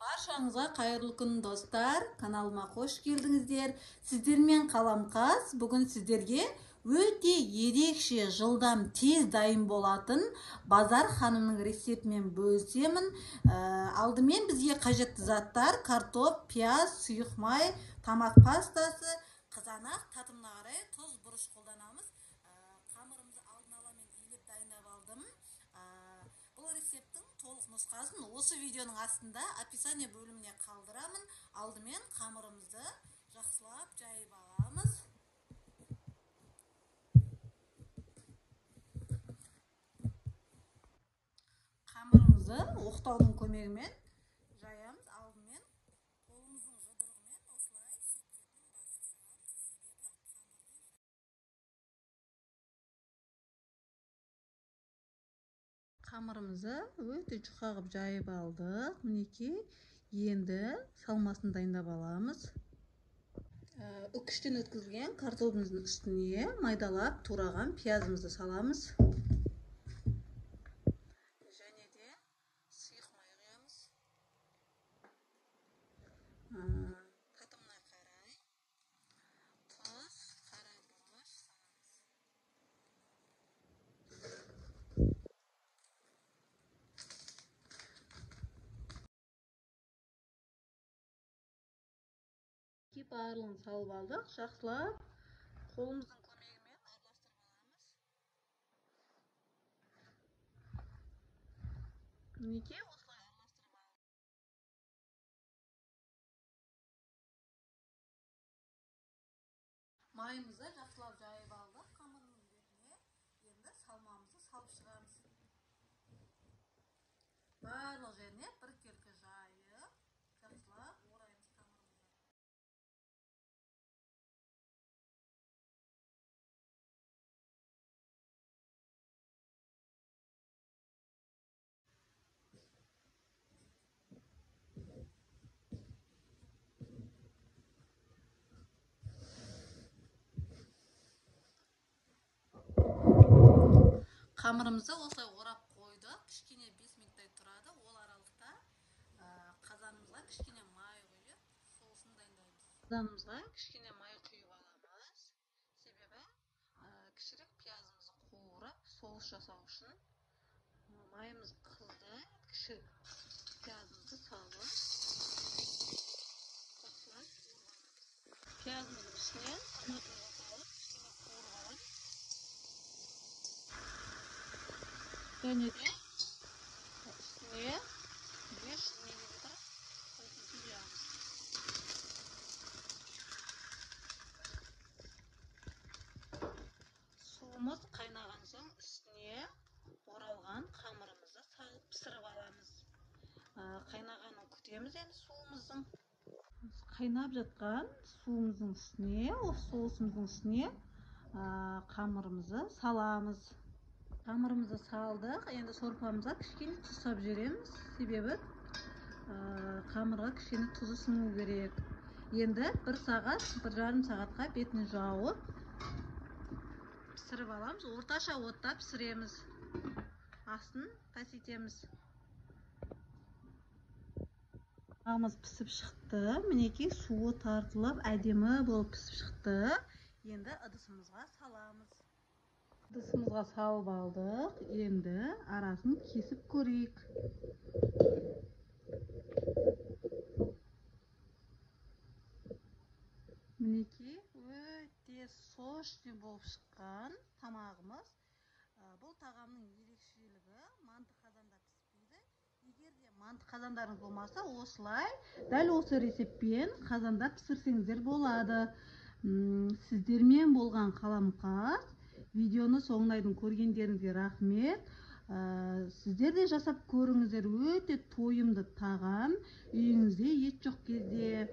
Баршаңызға қайырлы күн достар, каналыма қош келдіңіздер. Сіздермен Қаламқас бүгін сіздерге өте ерекше, жылдам, тез дайын болатын базар ханымның рецептімен бөлісемін. Алдымен бізге қажетті заттар: картоп, пияз, сұйық май, тамақ пастасы, қызанақ, татымына қарай тұз, бұрыш қолданамыз. Қамырымызды алдын ала мен илеп дайындап алдым. Бұл рецепттің толық нұсқасын осы видеоның астында описание бөліміне қалдырамын. Алдымен қамырымызды жақсылап жайып аламыз. Қамырымызды оқтаудың көмегімен жаямыз. Алдымен қолымыздың жұдырығымен осылай шеттерінен басып саламыз. Қамырымызды өте жұқа қылып жайып алдық. Мінекей, енді салмасын дайындап аламыз. Үкіштен өткізілген картопымыздың үстіне майдалап тураған пиязымызды саламыз. Және де сұйық май құямыз. Татымына қарай тұз, қара бұрыш саламыз. Барлығын салып алдық. Жақсылап қолымыздың көмегімен араластырып аламыз. Мінекей, осылай араластырып алдық. Майымызды жақсылап жайып алдық қамырының бетіне. Енді салмамызды салып шығамыз. Барлық жеріне біркелкі жайып, жақсылап ораймыз қамырымызды. Қамырымызды осылай орап қойдық. Кішкене 5 минуттай тұрады. Ол аралықта қазанымызға кішкене май құйып, соусын дайындаймыз. Қазанымызға кішкене май құйып аламыз. Себебі кішірек пиязымызды қуырып, соус жасау үшін майымыз қызды, кішірек пиязымызды салып, пиязымыздың үстіне томатымызды салып, кішкене қуырып аламыз. Және де үстіне 500 мл қойсын құямыз. Суымыз қайнаған соң үстіне оралған қамырымызды салып пісіріп аламыз. Қайнағанын күтеміз енді суымыздың. Қайнап жатқан суымыздың үстіне, соусымыздың үстіне қамырымызды саламыз. Қамырымызды салдық. Енді сорпамызға кішкене тұз салып жібереміз. Себебі қамырға кішкене тұзы сіңу керек. Енді 1 сағат, 1,5 сағатқа бетін жауып пісіріп аламыз. Орташа отта пісіреміз. Астын пәсейтеміз. Қамырымыз пісіп шықты. Мінекей, суы тартылып, әдемі болып пісіп шықты. Енді ыдысымызға саламыз. Ыдысымызға салып алдық. Енді арасын кесіп көрейік. Мінекей, өте сочный болып шыққан тамағымыз. Бұл тағамның ерекшелігі манты қазанда піспейді. Егер де манты қазандарыңыз болмаса, осылай дәл осы рецептпен қазанда пісірсеңіздер болады. Сіздермен болған Қаламқас. Видеоны соңына дейін көргендеріңізге рахмет. Сіздер де жасап көріңіздер. Өте тойымды тағам. Үйіңізде ет жоқ кезде.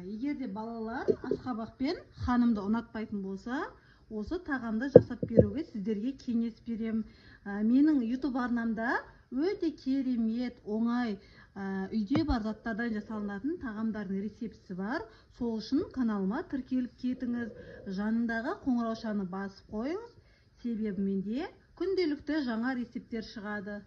Егер де балалар асқабақпен ханымды ұнатпайтын болса, осы тағамды жасап беруге сіздерге кеңес берем. Менің YouTube арнамда өте керемет, оңай, үйде бар заттардан жасалынатын тағамдардың рецептісі бар. Сол үшін каналыма тіркеліп кетіңіз. Жанындағы қоңыраушаны басып қойыңыз. Себебі менде күнделікті жаңа рецепттер шығады.